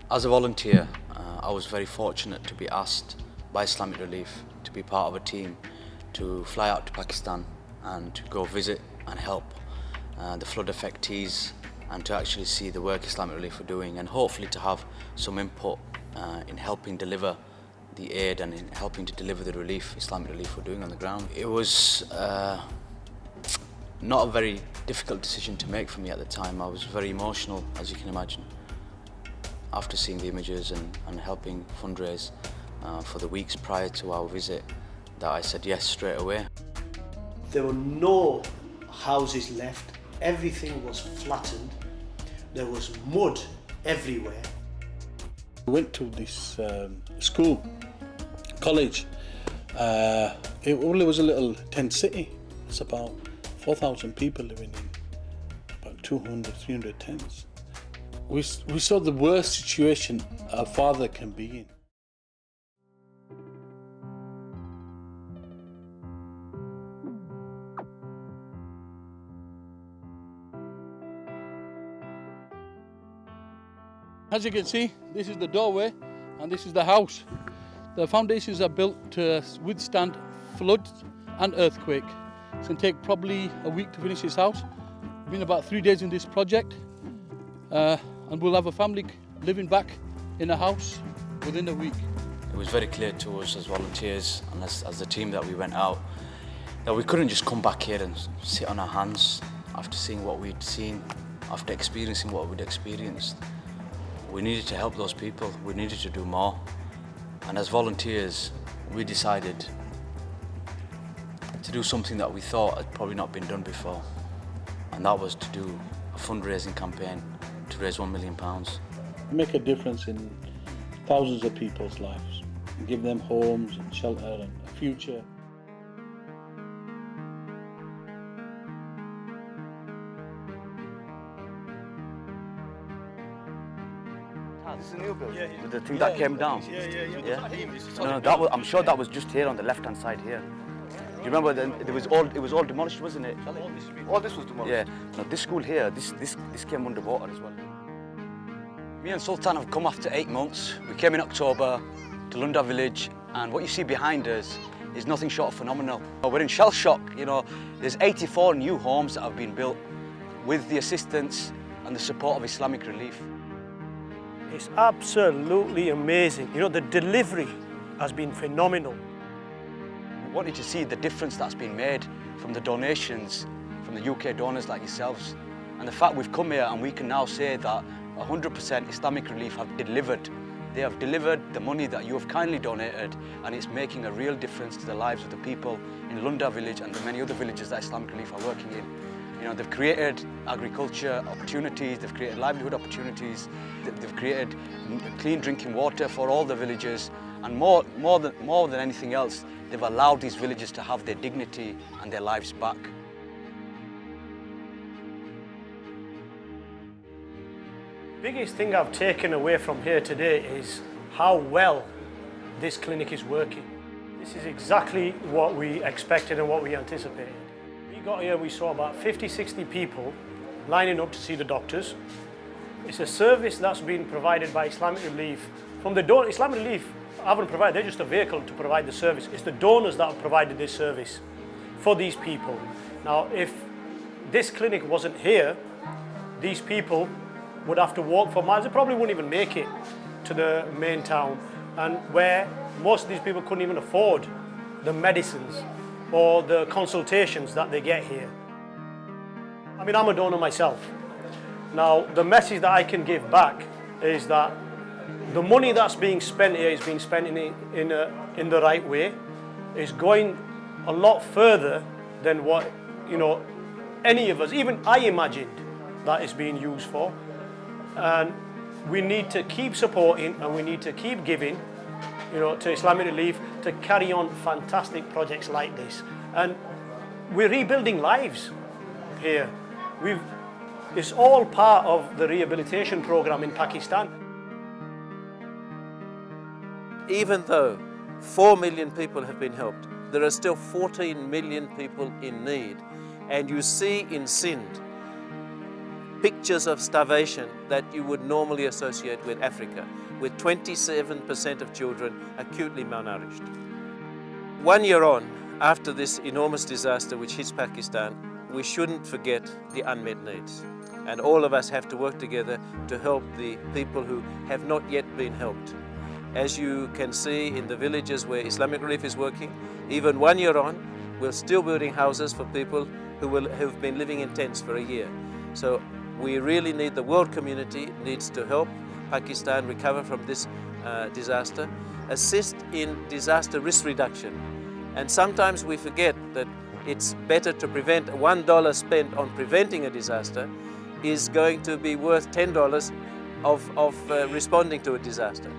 As a volunteer, I was very fortunate to be asked by Islamic Relief to be part of a team to fly out to Pakistan and to go visit and help the flood affectees and to actually see the work Islamic Relief are doing and hopefully to have some input in helping deliver the aid and in helping to deliver the relief Islamic Relief were doing on the ground. It was not a very difficult decision to make for me at the time. I was very emotional, as you can imagine, after seeing the images and helping fundraise for the weeks prior to our visit, that I said yes straight away. There were no houses left, everything was flattened, there was mud everywhere. I went to this school, college. It was a little tent city. It's about 4,000 people living in about 200, 300 tents. We saw the worst situation a father can be in. As you can see, this is the doorway and this is the house. The foundations are built to withstand floods and earthquake. It's going to take probably a week to finish this house. We've been about 3 days in this project. And we'll have a family living back in a house within a week. It was very clear to us as volunteers and as the team that we went out that we couldn't just come back here and sit on our hands after seeing what we'd seen, after experiencing what we'd experienced. We needed to help those people, we needed to do more. And as volunteers, we decided to do something that we thought had probably not been done before. And that was to do a fundraising campaign to raise £1 million. Make a difference in thousands of people's lives, give them homes and shelter and a future. This is a new building, with the thing that came down. No, I'm sure that was just here on the left-hand side here. Do you remember it was all demolished, wasn't it? All this was demolished. Yeah. Now this school here, this came underwater as well. Me and Sultan have come after 8 months. We came in October to Lunda village, and what you see behind us is nothing short of phenomenal. We're in shell shock. You know, there's 84 new homes that have been built with the assistance and the support of Islamic Relief. It's absolutely amazing. You know, the delivery has been phenomenal. We wanted to see the difference that's been made from the donations, from the UK donors like yourselves. And the fact we've come here and we can now say that 100% Islamic Relief have delivered. They have delivered the money that you have kindly donated, and it's making a real difference to the lives of the people in Lunda village and the many other villages that Islamic Relief are working in. You know, they've created agriculture opportunities, they've created livelihood opportunities, they've created clean drinking water for all the villagers, and more than anything else, they've allowed these villages to have their dignity and their lives back. The biggest thing I've taken away from here today is how well this clinic is working. This is exactly what we expected and what we anticipated. We got here, we saw about 50, 60 people lining up to see the doctors. It's a service that's been provided by Islamic Relief. From the donor, Islamic Relief haven't provided, they're just a vehicle to provide the service. It's the donors that have provided this service for these people. Now, if this clinic wasn't here, these people would have to walk for miles. They probably wouldn't even make it to the main town, and where most of these people couldn't even afford the medicines or the consultations that they get here. I mean, I'm a donor myself. Now, the message that I can give back is that the money that's being spent here is being spent in the right way. It's going a lot further than what, you know, any of us, even I imagined that it's being used for. And we need to keep supporting and we need to keep giving, you know, to Islamic Relief to carry on fantastic projects like this. And we're rebuilding lives here. It's all part of the rehabilitation program in Pakistan. Even though 4 million people have been helped, there are still 14 million people in need. And you see in Sindh pictures of starvation that you would normally associate with Africa, with 27% of children acutely malnourished. 1 year on, after this enormous disaster which hits Pakistan, we shouldn't forget the unmet needs. And all of us have to work together to help the people who have not yet been helped. As you can see in the villages where Islamic Relief is working, even 1 year on, we're still building houses for people who've been living in tents for a year. So we really need, the world community needs to help Pakistan recover from this disaster, assist in disaster risk reduction. And sometimes we forget that it's better to prevent. $1 spent on preventing a disaster is going to be worth $10 of responding to a disaster.